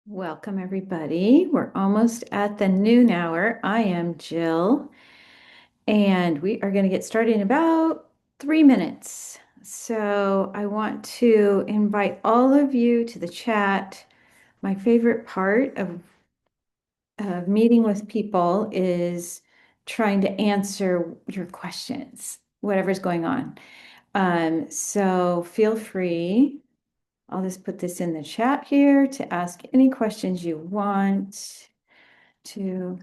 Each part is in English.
Welcome, everybody. We're almost at the noon hour. I am Jill, and we are going to get started in about 3 minutes. So, I want to invite all of you to the chat. My favorite part of meeting with people is trying to answer your questions, whatever's going on. So, feel free. I'll just put this in the chat here to ask any questions you want to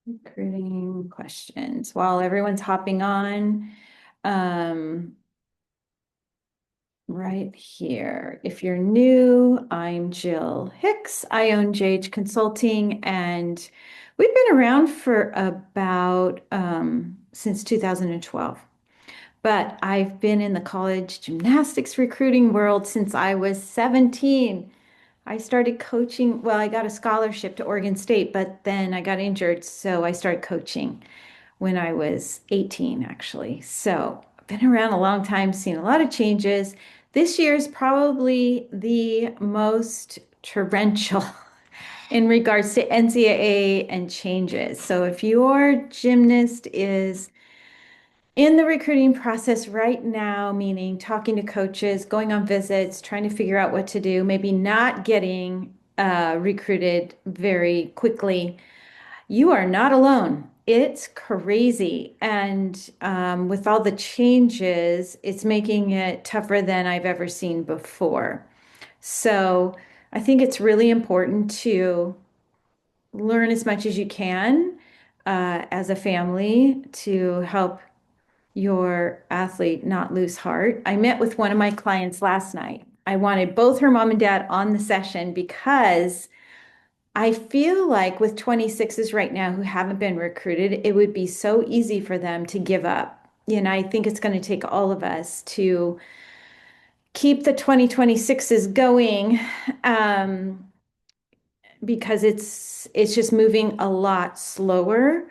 recruiting questions while everyone's hopping on. Um, right here. If you're new, I'm Jill Hicks. I own JH Consulting, and we've been around for about since 2012. But I've been in the college gymnastics recruiting world since I was 17. I started coaching. Well, I got a scholarship to Oregon State, but then I got injured, so I started coaching when I was 18, actually. So I've been around a long time, seen a lot of changes. This year is probably the most torrential in regards to NCAA and changes. So if your gymnast is in the recruiting process right now, meaning talking to coaches, going on visits, trying to figure out what to do, maybe not getting recruited very quickly, you are not alone. It's crazy. And with all the changes, it's making it tougher than I've ever seen before. So I think it's really important to learn as much as you can as a family to help your athlete not lose heart. I met with one of my clients last night. I wanted both her mom and dad on the session because I feel like with 26s right now who haven't been recruited, it would be so easy for them to give up. I think it's going to take all of us to keep the 2026s going um, because it's just moving a lot slower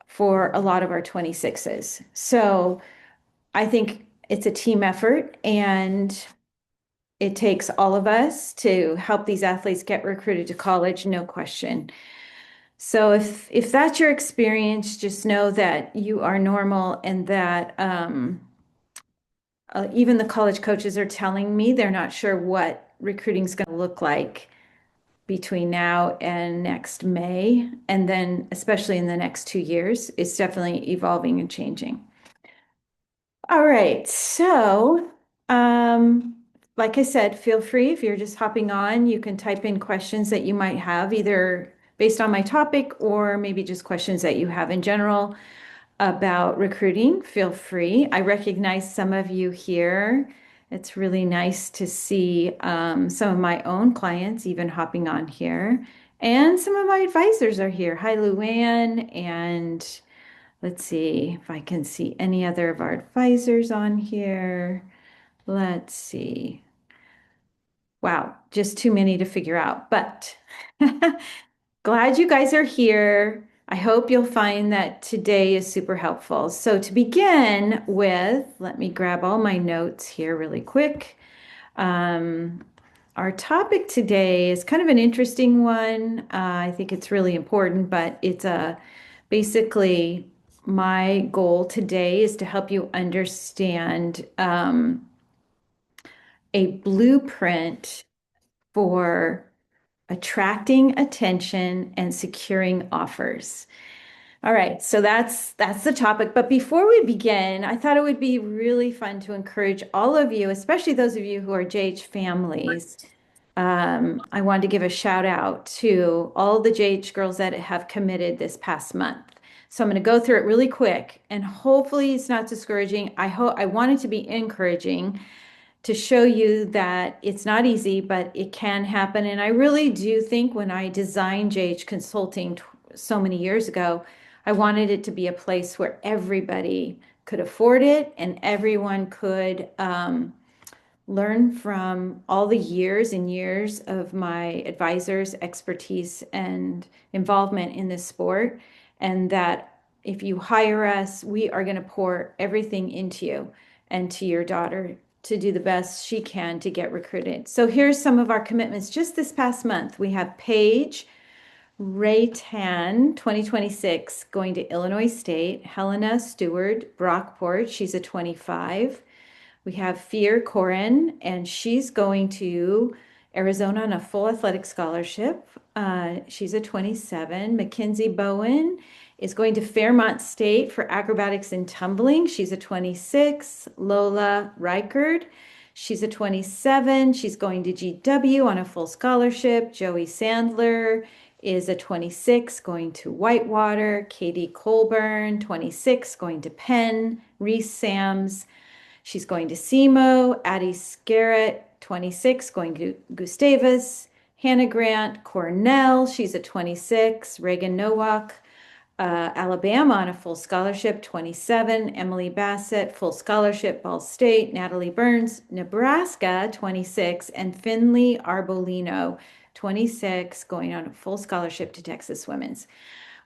for a lot of our 26s. So I think it's a team effort, and it takes all of us to help these athletes get recruited to college, no question. So if that's your experience, just know that you are normal, and that even the college coaches are telling me they're not sure what recruiting is going to look like between now and next May, and then especially in the next 2 years, it's definitely evolving and changing. All right, so um, like I said, feel free if you're just hopping on, you can type in questions that you might have, either based on my topic or maybe just questions that you have in general about recruiting. Feel free. I recognize some of you here. It's really nice to see some of my own clients even hopping on here. And some of my advisors are here. Hi, Luann, and let's see if I can see any other of our advisors on here. Let's see. Wow, just too many to figure out, but glad you guys are here. I hope you'll find that today is super helpful. So to begin with, let me grab all my notes here really quick. Um, our topic today is kind of an interesting one. I think it's really important, but it's basically my goal today is to help you understand a blueprint for attracting attention and securing offers. All right, so that's the topic. But before we begin, I thought it would be really fun to encourage all of you, especially those of you who are JH families. I wanted to give a shout out to all the JH girls that have committed this past month. So I'm going to go through it really quick, and hopefully it's not discouraging. I want it to be encouraging to show you that it's not easy, but it can happen. And I really do think when I designed JH Consulting so many years ago, I wanted it to be a place where everybody could afford it and everyone could learn from all the years and years of my advisors' expertise and involvement in this sport. And that if you hire us, we are going to pour everything into you and to your daughter to do the best she can to get recruited. So here's some of our commitments. Just this past month, we have Paige Raytan, 2026, going to Illinois State. Helena Stewart, Brockport, she's a 25. We have Fear Corin, and she's going to Arizona on a full athletic scholarship. She's a 27. Mackenzie Bowen is going to Fairmont State for acrobatics and tumbling. She's a 26. Lola Reichard, she's a 27. She's going to GW on a full scholarship. Joey Sandler is a 26, going to Whitewater. Katie Colburn, 26, going to Penn. Reese Sams, she's going to SEMO. Addie Scarrett, 26, going to Gustavus. Hannah Grant, Cornell, she's a 26. Reagan Nowak, Alabama on a full scholarship, 27. Emily Bassett, full scholarship, Ball State. Natalie Burns, Nebraska, 26. And Finley Arbolino, 26, going on a full scholarship to Texas Women's.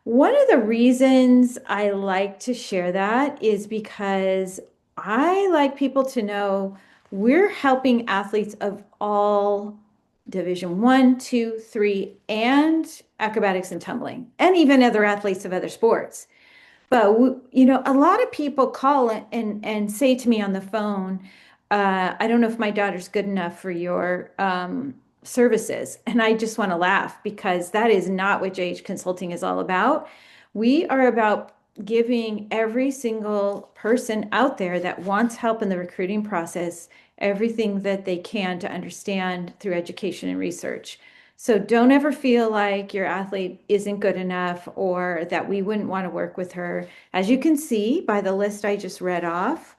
One of the reasons I like to share that is because I like people to know we're helping athletes of all Division 1, 2, 3, and acrobatics and tumbling, and even other athletes of other sports. But a lot of people call and say to me on the phone, I don't know if my daughter's good enough for your services. And I just want to laugh because that is not what JH Consulting is all about. We are about giving every single person out there that wants help in the recruiting process everything that they can to understand through education and research. So don't ever feel like your athlete isn't good enough or that we wouldn't want to work with her. As you can see by the list I just read off,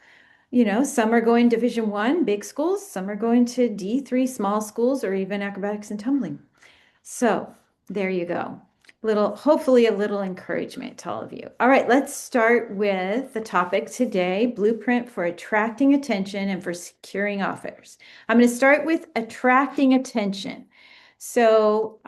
some are going Division 1, big schools, some are going to D3, small schools, or even acrobatics and tumbling. So there you go. Hopefully a little encouragement to all of you. All right, let's start with the topic today, blueprint for attracting attention and for securing offers. I'm going to start with attracting attention. So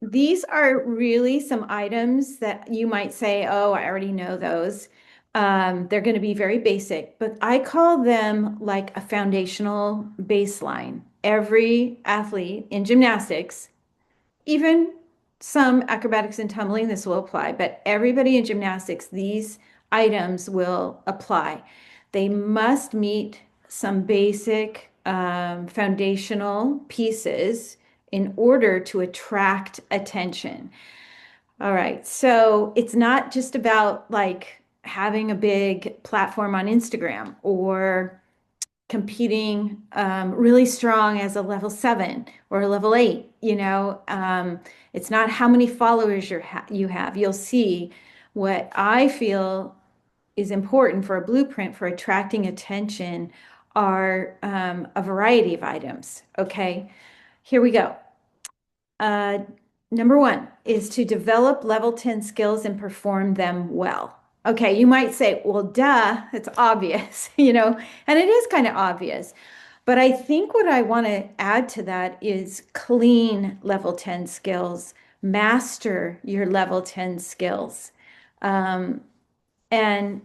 these are really some items that you might say, oh, I already know those. They're going to be very basic, but I call them like a foundational baseline. Every athlete in gymnastics, even some acrobatics and tumbling, this will apply, but everybody in gymnastics, these items will apply. They must meet some basic foundational pieces in order to attract attention. All right, so it's not just about like having a big platform on Instagram or competing really strong as a level 7 or a level 8. It's not how many followers you have. You'll see what I feel is important for a blueprint for attracting attention are a variety of items. Okay, here we go. Number 1 is to develop level 10 skills and perform them well. Okay, you might say, well, duh, it's obvious, and it is kind of obvious. But I think what I want to add to that is clean level 10 skills, master your level 10 skills, and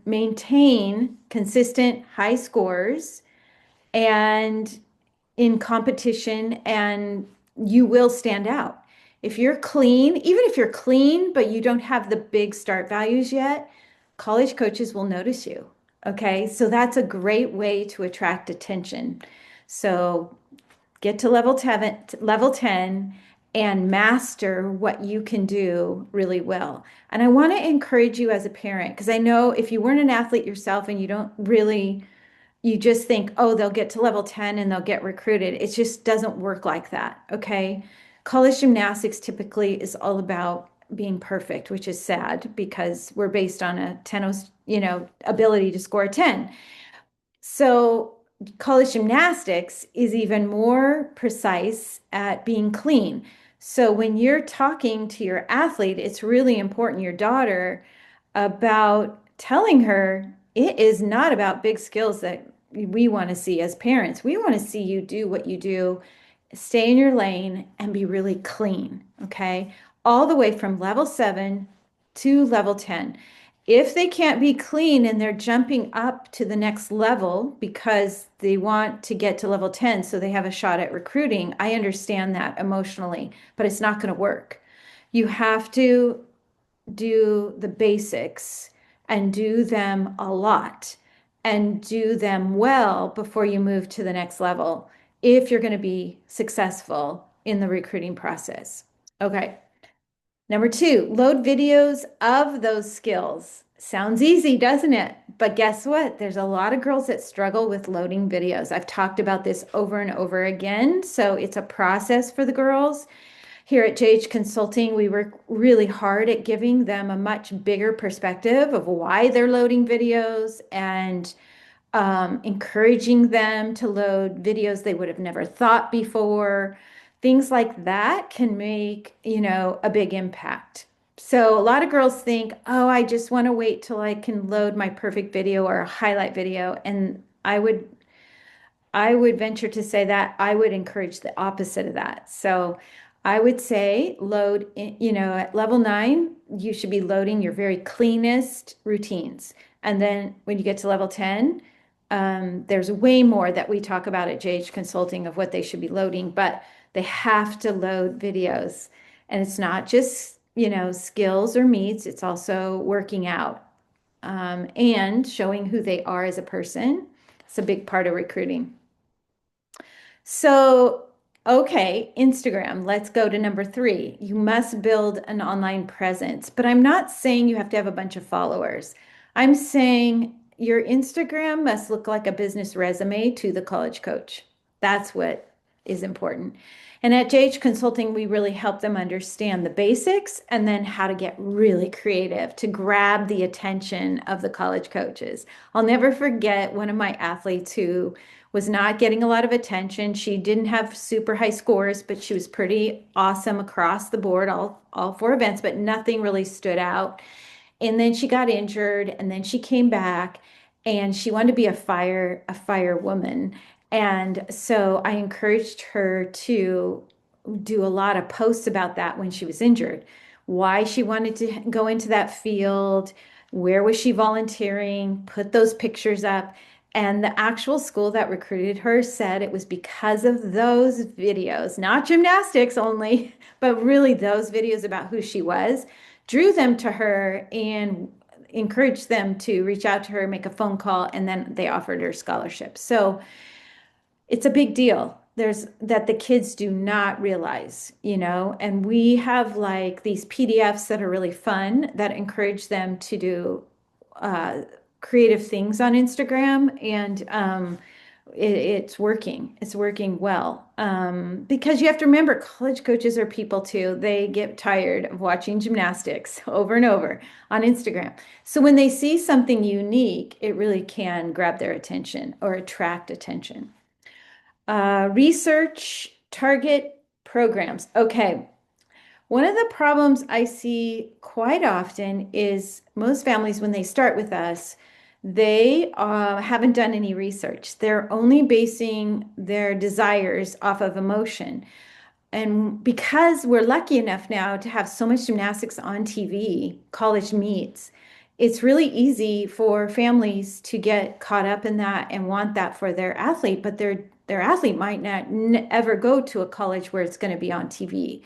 maintain consistent high scores and in competition, and you will stand out. If you're clean, even if you're clean, but you don't have the big start values yet, college coaches will notice you. Okay, so that's a great way to attract attention. So get to level 10 and master what you can do really well. And I want to encourage you as a parent, because I know if you weren't an athlete yourself and you just think, oh, they'll get to level 10 and they'll get recruited. It just doesn't work like that, okay? College gymnastics typically is all about being perfect, which is sad because we're based on a 10, ability to score a 10. So college gymnastics is even more precise at being clean. So when you're talking to your athlete, it's really important, your daughter, about telling her it is not about big skills that we want to see as parents. We want to see you do what you do, stay in your lane, and be really clean, okay? All the way from level 7 to level 10. If they can't be clean and they're jumping up to the next level because they want to get to level 10 so they have a shot at recruiting, I understand that emotionally, but it's not going to work. You have to do the basics and do them a lot and do them well before you move to the next level if you're going to be successful in the recruiting process. Okay. Number two, load videos of those skills. Sounds easy, doesn't it? But guess what? There's a lot of girls that struggle with loading videos. I've talked about this over and over again. So it's a process for the girls. Here at JH Consulting, we work really hard at giving them a much bigger perspective of why they're loading videos and encouraging them to load videos they would have never thought before. Things like that can make, a big impact. So a lot of girls think, oh, I just want to wait till I can load my perfect video or a highlight video. And I would venture to say that I would encourage the opposite of that. So I would say load, at level 9, you should be loading your very cleanest routines. And then when you get to level 10, there's way more that we talk about at JH Consulting of what they should be loading, but they have to load videos. And it's not just, skills or meets, it's also working out and showing who they are as a person. It's a big part of recruiting. So, okay, Instagram, let's go to number 3. You must build an online presence, but I'm not saying you have to have a bunch of followers. I'm saying your Instagram must look like a business resume to the college coach. That's what is important. And at JH Consulting, we really help them understand the basics and then how to get really creative to grab the attention of the college coaches. I'll never forget one of my athletes who was not getting a lot of attention. She didn't have super high scores, but she was pretty awesome across the board, all 4 events, but nothing really stood out. And then she got injured, and then she came back, and she wanted to be a fire woman. And so I encouraged her to do a lot of posts about that when she was injured, why she wanted to go into that field, where was she volunteering, put those pictures up. And the actual school that recruited her said it was because of those videos, not gymnastics only, but really those videos about who she was, drew them to her and encouraged them to reach out to her, make a phone call, and then they offered her scholarship. So it's a big deal. There's that the kids do not realize, and we have like these PDFs that are really fun that encourage them to do uh, creative things on Instagram, and it's working. It's working well because you have to remember, college coaches are people too. They get tired of watching gymnastics over and over on Instagram. So when they see something unique, it really can grab their attention or attract attention. Research target programs. Okay. One of the problems I see quite often is most families, when they start with us, they haven't done any research. They're only basing their desires off of emotion. And because we're lucky enough now to have so much gymnastics on TV, college meets, it's really easy for families to get caught up in that and want that for their athlete, but their athlete might not ever go to a college where it's going to be on TV.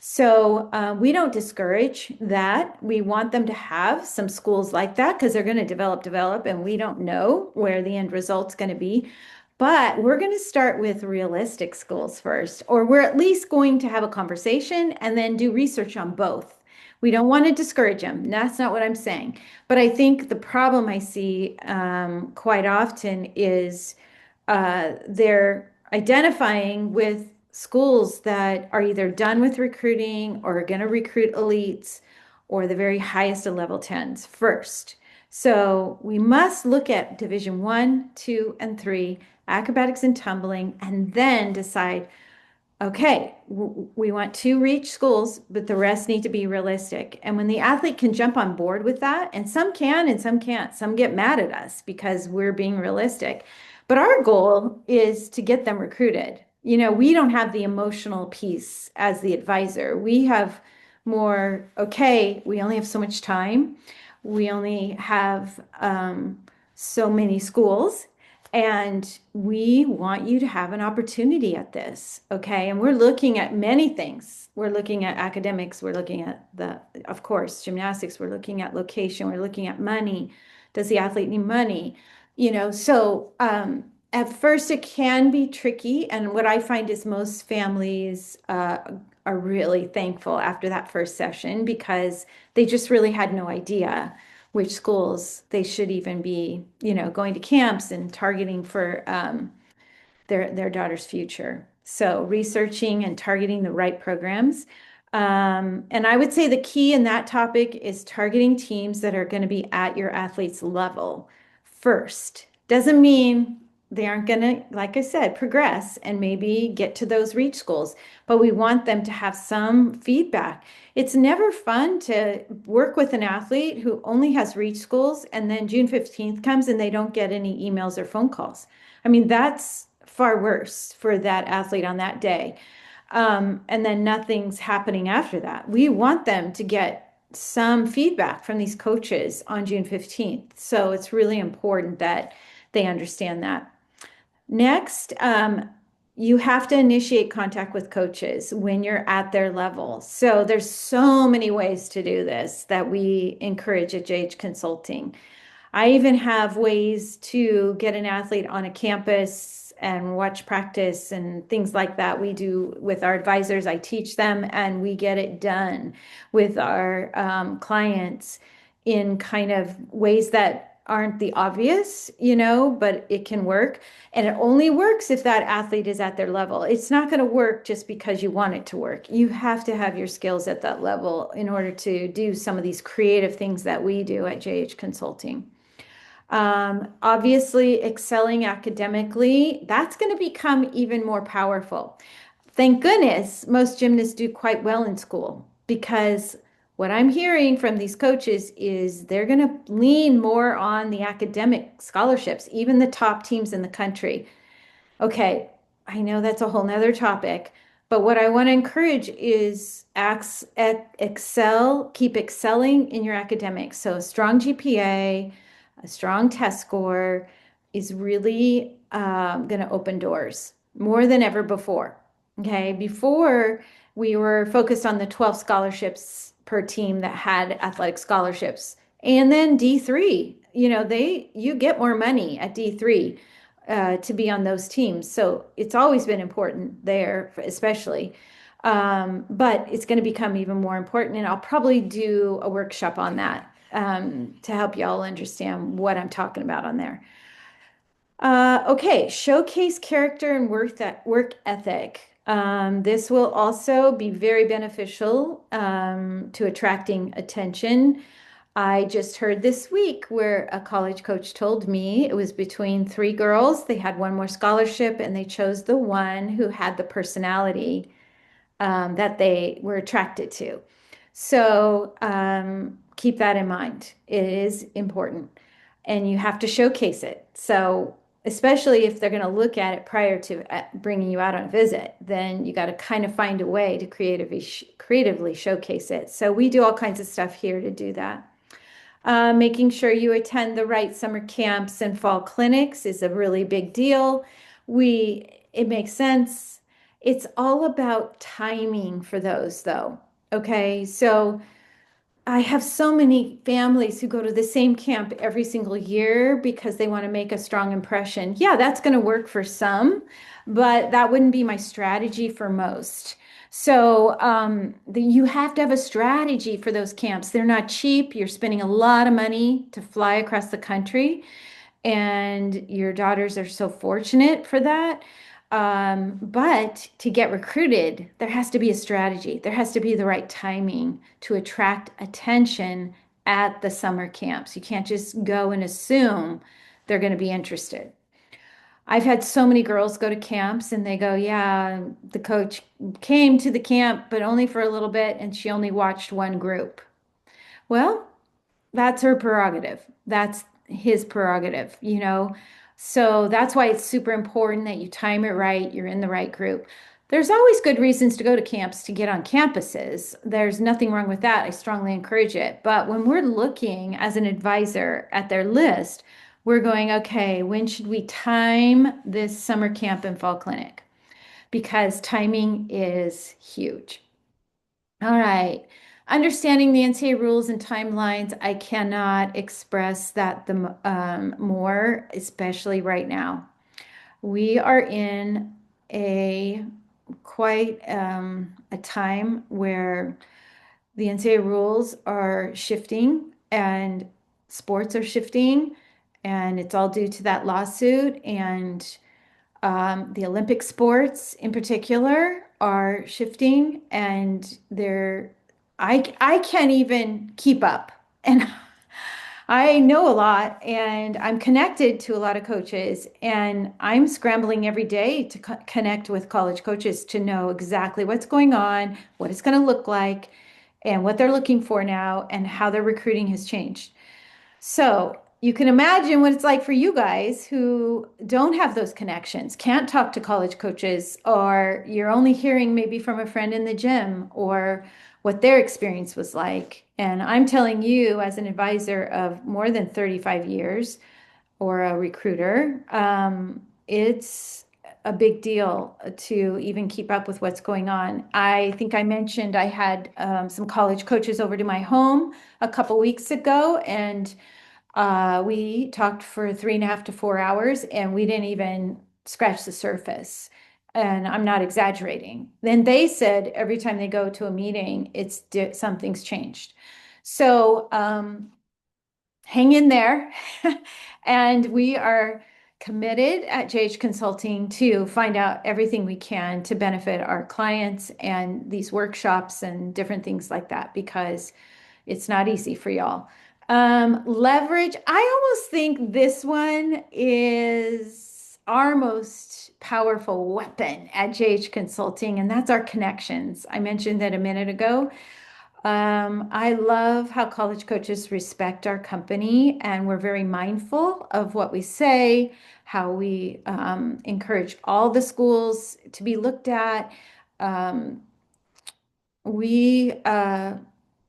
So we don't discourage that. We want them to have some schools like that because they're going to develop, and we don't know where the end result's going to be. But we're going to start with realistic schools first, or we're at least going to have a conversation and then do research on both. We don't want to discourage them. That's not what I'm saying. But I think the problem I see quite often is they're identifying with schools that are either done with recruiting or are going to recruit elites or the very highest of level 10s first. So we must look at Division 1, 2, and 3, acrobatics and tumbling, and then decide, okay, we want to reach schools, but the rest need to be realistic. And when the athlete can jump on board with that, and some can and some can't, some get mad at us because we're being realistic. But our goal is to get them recruited. We don't have the emotional piece as the advisor. We have more, okay, we only have so much time. We only have so many schools, and we want you to have an opportunity at this, okay? And we're looking at many things. We're looking at academics, we're looking at of course, gymnastics, we're looking at location, we're looking at money. Does the athlete need money? At first it can be tricky, and what I find is most families are really thankful after that first session because they just really had no idea which schools they should even be, going to camps and targeting for their daughter's future. So researching and targeting the right programs. And I would say the key in that topic is targeting teams that are going to be at your athlete's level first. Doesn't mean they aren't going to, like I said, progress and maybe get to those reach goals, but we want them to have some feedback. It's never fun to work with an athlete who only has reach goals and then June 15th comes and they don't get any emails or phone calls. I mean, that's far worse for that athlete on that day. And then nothing's happening after that. We want them to get some feedback from these coaches on June 15th. So it's really important that they understand that. Next, you have to initiate contact with coaches when you're at their level. So there's so many ways to do this that we encourage at JH Consulting. I even have ways to get an athlete on a campus and watch practice and things like that. We do with our advisors. I teach them and we get it done with our clients in kind of ways that aren't the obvious, but it can work. And it only works if that athlete is at their level. It's not going to work just because you want it to work. You have to have your skills at that level in order to do some of these creative things that we do at JH Consulting. Obviously, excelling academically, that's going to become even more powerful. Thank goodness most gymnasts do quite well in school because what I'm hearing from these coaches is they're going to lean more on the academic scholarships, even the top teams in the country. Okay, I know that's a whole nother topic, but what I want to encourage is excel, keep excelling in your academics. So a strong GPA, a strong test score is really going to open doors more than ever before. Okay, before we were focused on the 12 scholarships per team that had athletic scholarships. And then D3, you get more money at D3 to be on those teams. So it's always been important there, especially. But it's going to become even more important. And I'll probably do a workshop on that to help y'all understand what I'm talking about on there. Okay, showcase character and work ethic. This will also be very beneficial to attracting attention. I just heard this week where a college coach told me it was between three girls. They had one more scholarship and they chose the one who had the personality that they were attracted to. So keep that in mind. It is important and you have to showcase it. So especially if they're going to look at it prior to bringing you out on a visit, then you got to kind of find a way to creatively showcase it. So we do all kinds of stuff here to do that. Making sure you attend the right summer camps and fall clinics is a really big deal. It makes sense. It's all about timing for those though. Okay. So I have so many families who go to the same camp every single year because they want to make a strong impression. Yeah, that's going to work for some, but that wouldn't be my strategy for most. So you have to have a strategy for those camps. They're not cheap. You're spending a lot of money to fly across the country, and your daughters are so fortunate for that. But to get recruited, there has to be a strategy. There has to be the right timing to attract attention at the summer camps. You can't just go and assume they're going to be interested. I've had so many girls go to camps and they go, yeah, the coach came to the camp, but only for a little bit, and she only watched one group. Well, that's her prerogative. That's his prerogative. So that's why it's super important that you time it right, you're in the right group. There's always good reasons to go to camps to get on campuses. There's nothing wrong with that. I strongly encourage it. But when we're looking as an advisor at their list, we're going, okay, when should we time this summer camp and fall clinic? Because timing is huge. All right. Understanding the NCAA rules and timelines, I cannot express that more, especially right now. We are in a quite a time where the NCAA rules are shifting and sports are shifting, and it's all due to that lawsuit. And the Olympic sports in particular are shifting, and I can't even keep up. And I know a lot, and I'm connected to a lot of coaches, and I'm scrambling every day to connect with college coaches to know exactly what's going on, what it's going to look like, and what they're looking for now, and how their recruiting has changed. So you can imagine what it's like for you guys who don't have those connections, can't talk to college coaches, or you're only hearing maybe from a friend in the gym or what their experience was like. And I'm telling you, as an advisor of more than 35 years or a recruiter, it's a big deal to even keep up with what's going on. I think I mentioned I had some college coaches over to my home a couple weeks ago, and we talked for 3.5 to 4 hours, and we didn't even scratch the surface. And I'm not exaggerating. Then they said every time they go to a meeting, something's changed. So hang in there. And we are committed at JH Consulting to find out everything we can to benefit our clients and these workshops and different things like that, because it's not easy for y'all. Leverage, I almost think this one is our most powerful weapon at JH Consulting, and that's our connections. I mentioned that a minute ago. I love how college coaches respect our company, and we're very mindful of what we say, how we encourage all the schools to be looked at. Um, we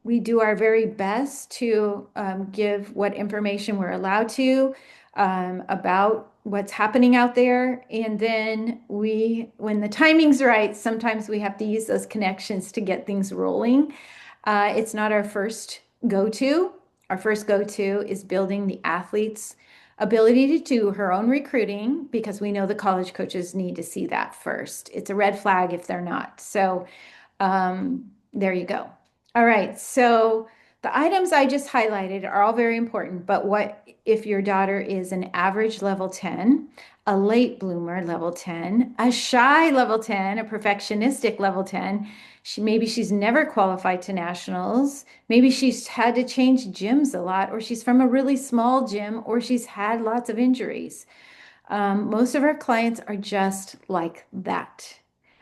we do our very best to give what information we're allowed to about what's happening out there. And then when the timing's right, sometimes we have to use those connections to get things rolling. It's not our first go-to. Our first go-to is building the athlete's ability to do her own recruiting, because we know the college coaches need to see that first. It's a red flag if they're not. So there you go. All right. So the items I just highlighted are all very important, but what if your daughter is an average level 10, a late bloomer level 10, a shy level 10, a perfectionistic level 10? Maybe she's never qualified to nationals. Maybe she's had to change gyms a lot, or she's from a really small gym, or she's had lots of injuries. Most of our clients are just like that.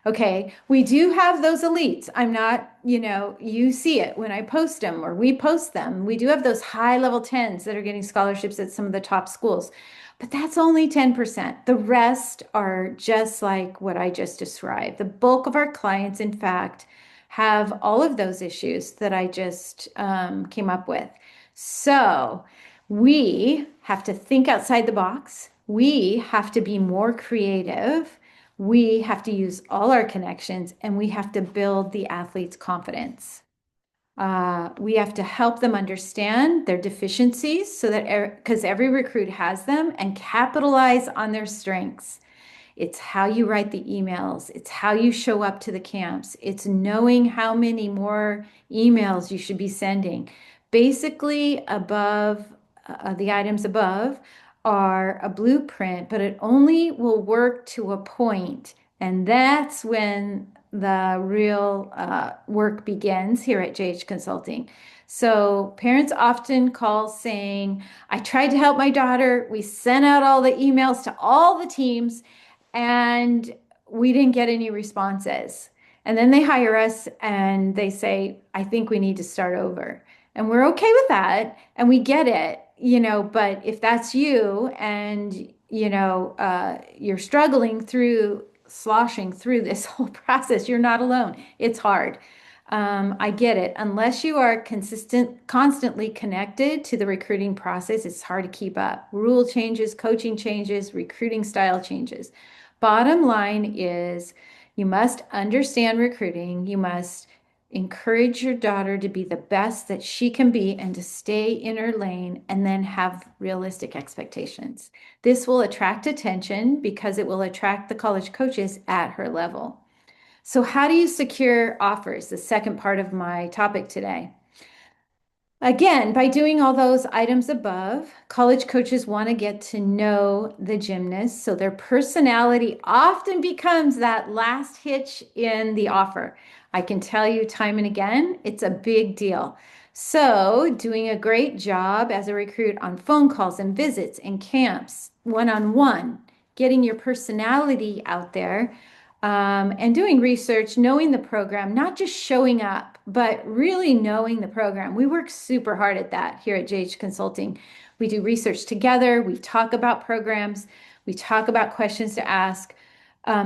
Okay, we do have those elites. I'm not, you see it when I post them or we post them. We do have those high level 10s that are getting scholarships at some of the top schools, but that's only 10%. The rest are just like what I just described. The bulk of our clients, in fact, have all of those issues that I just came up with. So we have to think outside the box. We have to be more creative. We have to use all our connections, and we have to build the athlete's confidence. We have to help them understand their deficiencies so that, because every recruit has them, and capitalize on their strengths. It's how you write the emails. It's how you show up to the camps. It's knowing how many more emails you should be sending. Basically, above the items above are a blueprint, but it only will work to a point, and that's when the real work begins here at JH Consulting. So parents often call saying, I tried to help my daughter. We sent out all the emails to all the teams, and we didn't get any responses. And then they hire us and they say, I think we need to start over. And we're okay with that. And we get it, but if that's you and, you're struggling through sloshing through this whole process. You're not alone. It's hard. I get it. Unless you are constantly connected to the recruiting process, it's hard to keep up. Rule changes, coaching changes, recruiting style changes. Bottom line is you must understand recruiting. You must encourage your daughter to be the best that she can be and to stay in her lane and then have realistic expectations. This will attract attention because it will attract the college coaches at her level. So, how do you secure offers? The second part of my topic today. Again, by doing all those items above, college coaches want to get to know the gymnast. So their personality often becomes that last hitch in the offer. I can tell you time and again, it's a big deal. So, doing a great job as a recruit on phone calls and visits and camps, one-on-one, getting your personality out there, and doing research, knowing the program, not just showing up, but really knowing the program. We work super hard at that here at JH Consulting. We do research together, we talk about programs, we talk about questions to ask.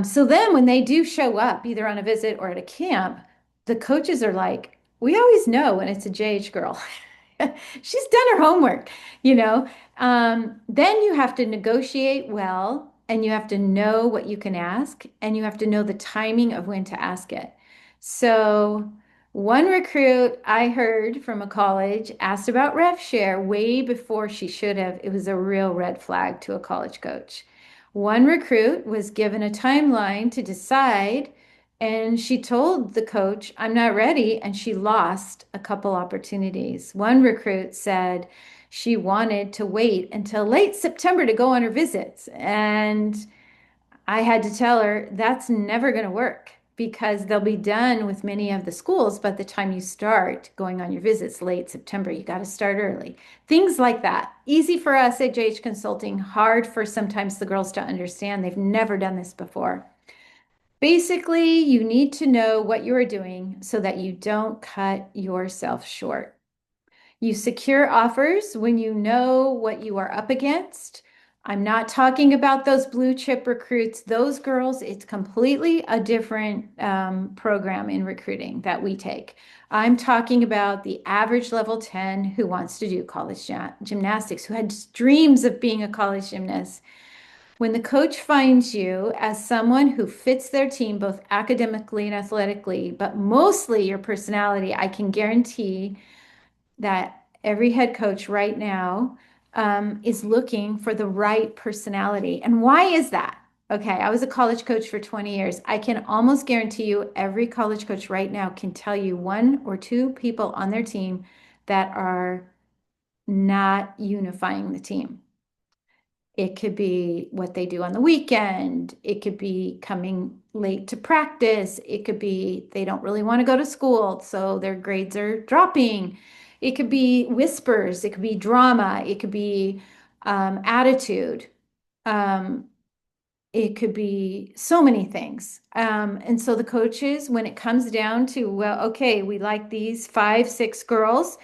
So then when they do show up, either on a visit or at a camp, the coaches are like, we always know when it's a JH girl. She's done her homework, you know. Then you have to negotiate well, and you have to know what you can ask, and you have to know the timing of when to ask it. So, one recruit I heard from a college asked about rev share way before she should have. It was a real red flag to a college coach. One recruit was given a timeline to decide, and she told the coach, I'm not ready, and she lost a couple opportunities. One recruit said she wanted to wait until late September to go on her visits, and I had to tell her that's never going to work because they'll be done with many of the schools by the time you start going on your visits late September. You got to start early. Things like that. Easy for us at JH Consulting, hard for sometimes the girls to understand. They've never done this before. Basically, you need to know what you are doing so that you don't cut yourself short. You secure offers when you know what you are up against. I'm not talking about those blue chip recruits. Those girls, it's completely a different program in recruiting that we take. I'm talking about the average level 10 who wants to do college gymnastics, who had dreams of being a college gymnast. When the coach finds you as someone who fits their team, both academically and athletically, but mostly your personality, I can guarantee that every head coach right now is looking for the right personality. And why is that? Okay, I was a college coach for 20 years. I can almost guarantee you every college coach right now can tell you one or two people on their team that are not unifying the team. It could be what they do on the weekend. It could be coming late to practice. It could be they don't really want to go to school, so their grades are dropping. It could be whispers. It could be drama. It could be attitude. Um, it could be so many things. And so the coaches, when it comes down to, well, okay, we like these five, six girls,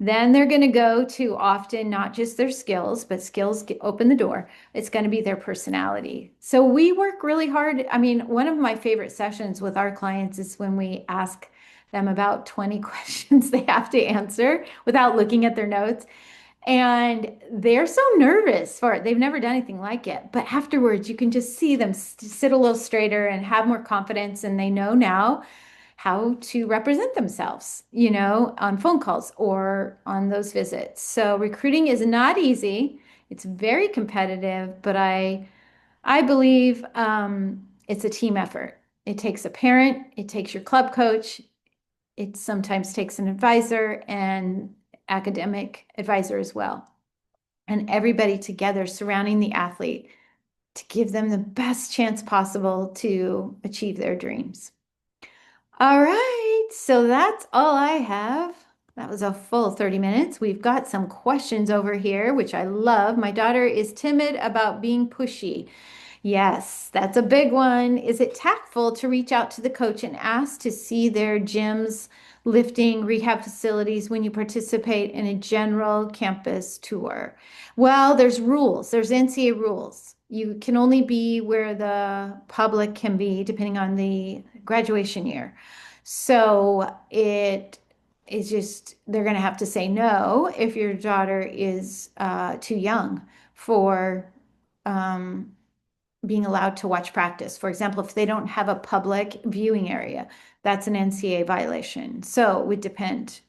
then they're going to go to often not just their skills, but skills open the door. It's going to be their personality. So we work really hard. I mean, one of my favorite sessions with our clients is when we ask them about 20 questions they have to answer without looking at their notes. And they're so nervous for it. They've never done anything like it. But afterwards, you can just see them sit a little straighter and have more confidence. And they know now how to represent themselves, you know, on phone calls or on those visits. So recruiting is not easy. It's very competitive, but I believe it's a team effort. It takes a parent, it takes your club coach, it sometimes takes an advisor and academic advisor as well, and everybody together surrounding the athlete to give them the best chance possible to achieve their dreams. All right, so that's all I have. That was a full 30 minutes. We've got some questions over here, which I love. My daughter is timid about being pushy. Yes, that's a big one. Is it tactful to reach out to the coach and ask to see their gyms, lifting, rehab facilities when you participate in a general campus tour? Well, there's rules. There's NCAA rules. You can only be where the public can be, depending on the graduation year. So it is just, they're going to have to say no if your daughter is too young for um, being allowed to watch practice. For example, if they don't have a public viewing area, that's an NCAA violation. So it would depend.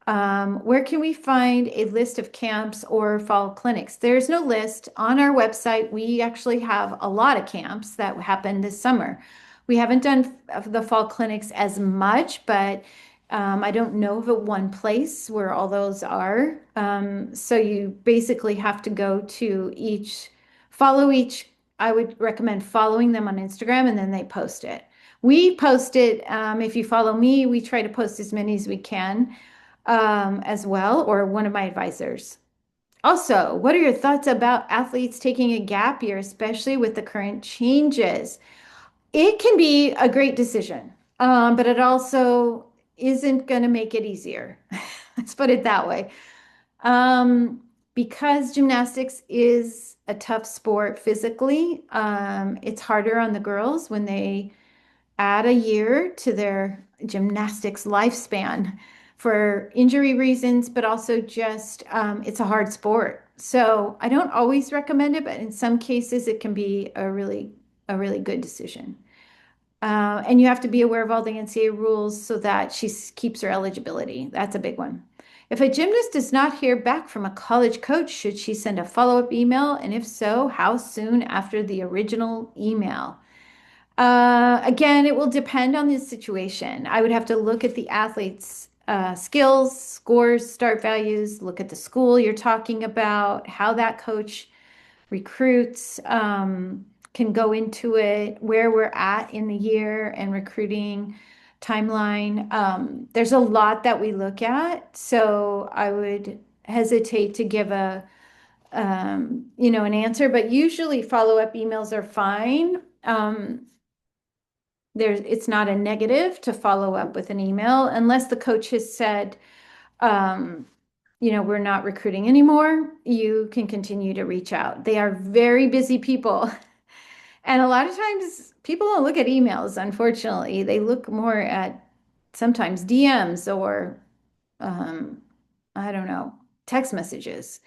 Where can we find a list of camps or fall clinics? There's no list. On our website, we actually have a lot of camps that happened this summer. We haven't done the fall clinics as much, but I don't know of a one place where all those are. So you basically have to go to follow each. I would recommend following them on Instagram and then they post it. We post it, if you follow me, we try to post as many as we can as well, or one of my advisors. Also, what are your thoughts about athletes taking a gap year, especially with the current changes? It can be a great decision, but it also isn't going to make it easier. Let's put it that way. Um, because gymnastics is a tough sport physically, it's harder on the girls when they add a year to their gymnastics lifespan for injury reasons, but also just it's a hard sport. So I don't always recommend it, but in some cases it can be a really good decision. And you have to be aware of all the NCAA rules so that keeps her eligibility. That's a big one. If a gymnast does not hear back from a college coach, should she send a follow-up email? And if so, how soon after the original email? Again, it will depend on the situation. I would have to look at the athlete's skills, scores, start values, look at the school you're talking about, how that coach recruits, can go into it, where we're at in the year and recruiting timeline. There's a lot that we look at, so I would hesitate to give an answer, but usually follow-up emails are fine. It's not a negative to follow up with an email unless the coach has said, um, we're not recruiting anymore. You can continue to reach out. They are very busy people. And a lot of times people don't look at emails, unfortunately. They look more at sometimes DMs or, um, I don't know, text messages.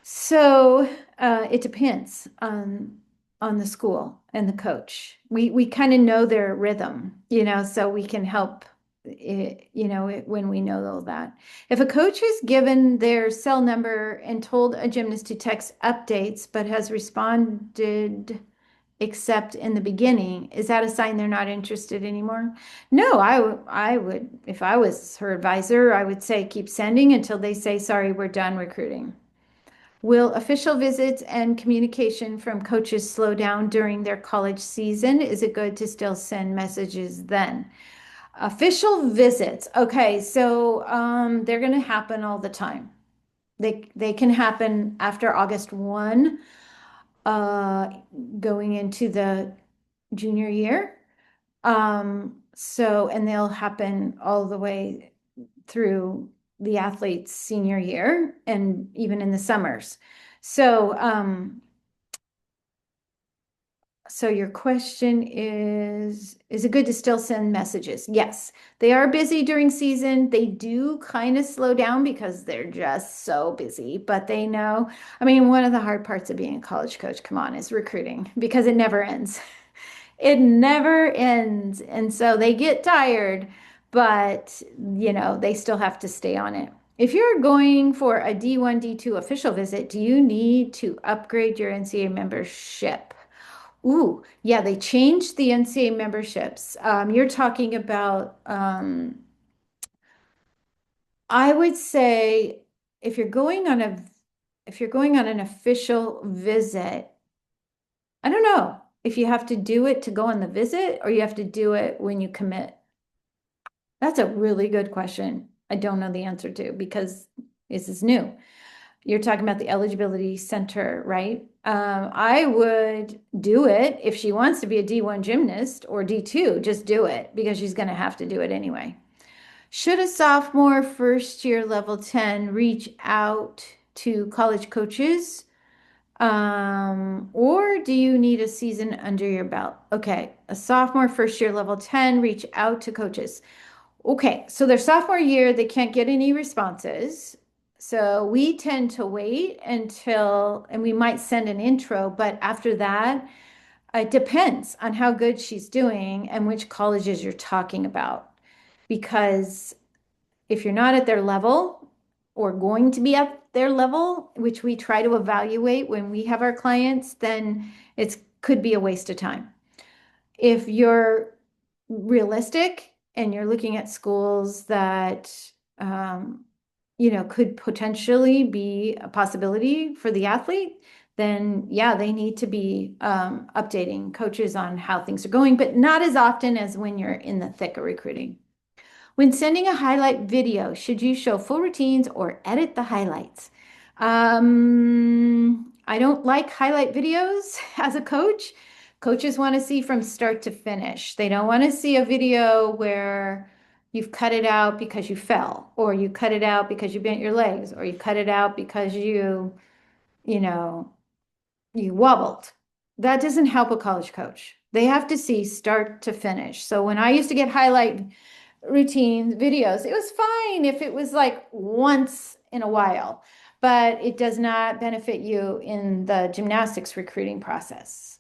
So it depends on the school and the coach. We kind of know their rhythm, so we can help when we know all that. If a coach has given their cell number and told a gymnast to text updates, but has responded except in the beginning, is that a sign they're not interested anymore? No, I would, if I was her advisor, I would say keep sending until they say, sorry, we're done recruiting. Will official visits and communication from coaches slow down during their college season? Is it good to still send messages then? Official visits. Okay, so they're going to happen all the time. They can happen after August 1, uh, going into the junior year. And they'll happen all the way through the athlete's senior year and even in the summers. So, so your question is it good to still send messages? Yes, they are busy during season. They do kind of slow down because they're just so busy, but they know, I mean, one of the hard parts of being a college coach, come on, is recruiting because it never ends. It never ends. And so they get tired, but they still have to stay on it. If you're going for a D1, D2 official visit, do you need to upgrade your NCAA membership? Ooh, yeah, they changed the NCAA memberships. You're talking about, I would say if you're going on an official visit, I don't know if you have to do it to go on the visit or you have to do it when you commit. That's a really good question. I don't know the answer to because this is new. You're talking about the eligibility center, right? I would do it if she wants to be a D1 gymnast or D2, just do it because she's going to have to do it anyway. Should a sophomore first year level 10 reach out to college coaches Or do you need a season under your belt? Okay, a sophomore, first year, level 10, reach out to coaches. Okay, so their sophomore year, they can't get any responses. So we tend to wait until, and we might send an intro, but after that, it depends on how good she's doing and which colleges you're talking about. Because if you're not at their level or going to be at their level, which we try to evaluate when we have our clients, then it could be a waste of time. If you're realistic and you're looking at schools that could potentially be a possibility for the athlete, then yeah, they need to be updating coaches on how things are going, but not as often as when you're in the thick of recruiting. When sending a highlight video, should you show full routines or edit the highlights? I don't like highlight videos as a coach. Coaches want to see from start to finish. They don't want to see a video where you've cut it out because you fell, or you cut it out because you bent your legs, or you cut it out because you know, you wobbled. That doesn't help a college coach. They have to see start to finish. So when I used to get highlight routine videos, it was fine if it was like once in a while, but it does not benefit you in the gymnastics recruiting process.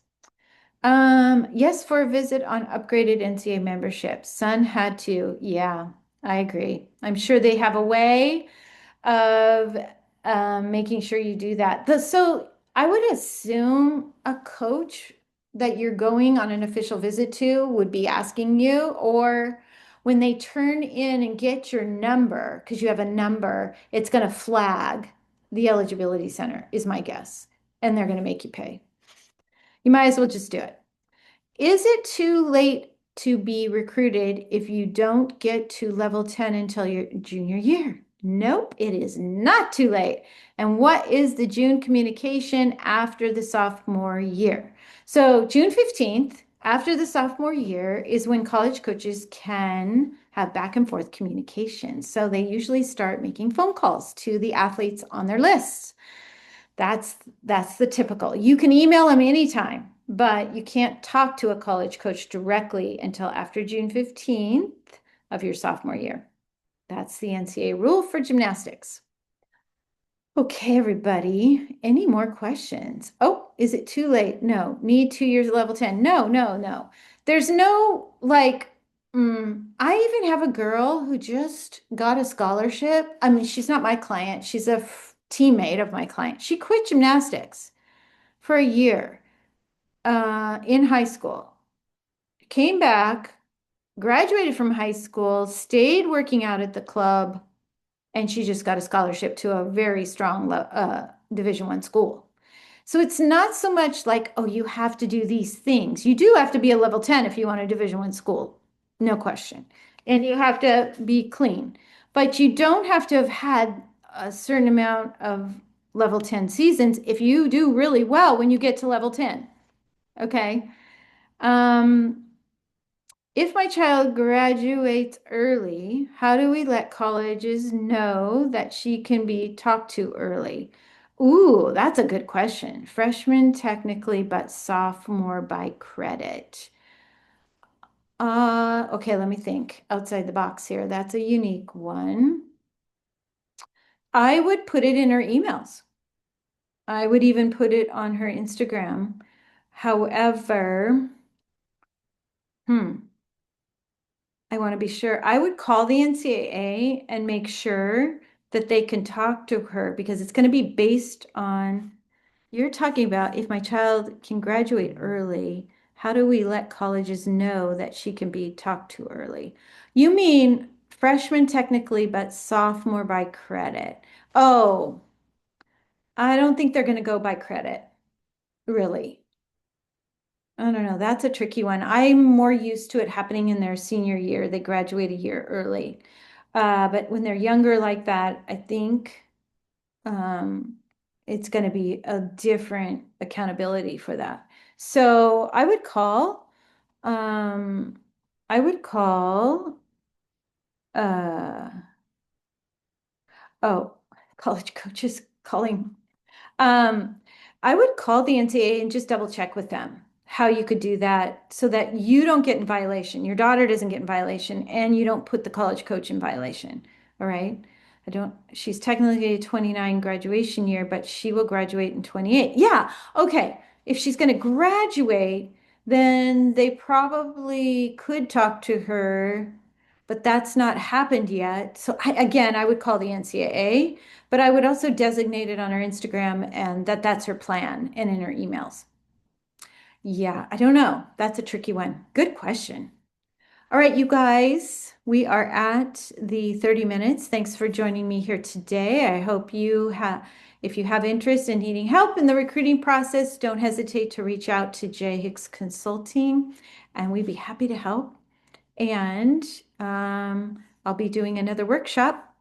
Yes, for a visit on upgraded NCA membership. Son had to. Yeah, I agree. I'm sure they have a way of making sure you do that. So I would assume a coach that you're going on an official visit to would be asking you, or when they turn in and get your number, because you have a number, it's going to flag the eligibility center, is my guess. And they're going to make you pay. You might as well just do it. Is it too late to be recruited if you don't get to level 10 until your junior year? Nope, it is not too late. And what is the June communication after the sophomore year? So, June 15th, after the sophomore year, is when college coaches can have back and forth communication. So, they usually start making phone calls to the athletes on their lists. That's the typical. You can email them anytime, but you can't talk to a college coach directly until after June 15th of your sophomore year. That's the NCAA rule for gymnastics. Okay, everybody. Any more questions? Oh, is it too late? No. Need 2 years level 10. No, no, no. There's no like, I even have a girl who just got a scholarship. I mean, she's not my client. She's a teammate of my client. She quit gymnastics for a year in high school, came back, graduated from high school, stayed working out at the club, and she just got a scholarship to a very strong Division One school. So it's not so much like, oh, you have to do these things. You do have to be a level 10 if you want a Division One school, no question. And you have to be clean, but you don't have to have had a certain amount of level 10 seasons if you do really well when you get to level 10. Okay. Um, if my child graduates early, how do we let colleges know that she can be talked to early? Ooh, that's a good question. Freshman technically, but sophomore by credit. Okay, let me think outside the box here. That's a unique one. I would put it in her emails. I would even put it on her Instagram. However, I want to be sure. I would call the NCAA and make sure that they can talk to her because it's going to be based on, you're talking about if my child can graduate early, how do we let colleges know that she can be talked to early? You mean freshman technically, but sophomore by credit. Oh, I don't think they're going to go by credit, really. I don't know. That's a tricky one. I'm more used to it happening in their senior year. They graduate a year early. But when they're younger like that, I think um, it's going to be a different accountability for that. So um, I would call, uh, oh, college coaches calling. Um, I would call the NCAA and just double check with them how you could do that so that you don't get in violation. Your daughter doesn't get in violation and you don't put the college coach in violation. All right. She's technically a 29 graduation year, but she will graduate in 28. Yeah. Okay. If she's going to graduate, then they probably could talk to her, but that's not happened yet. So again, I would call the NCAA, but I would also designate it on her Instagram and that's her plan and in her emails. Yeah, I don't know. That's a tricky one. Good question. All right, you guys, we are at the 30 minutes. Thanks for joining me here today. I hope if you have interest in needing help in the recruiting process, don't hesitate to reach out to J Hicks Consulting, and we'd be happy to help. And I'll be doing another workshop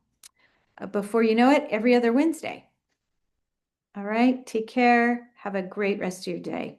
before you know it, every other Wednesday. All right, take care. Have a great rest of your day.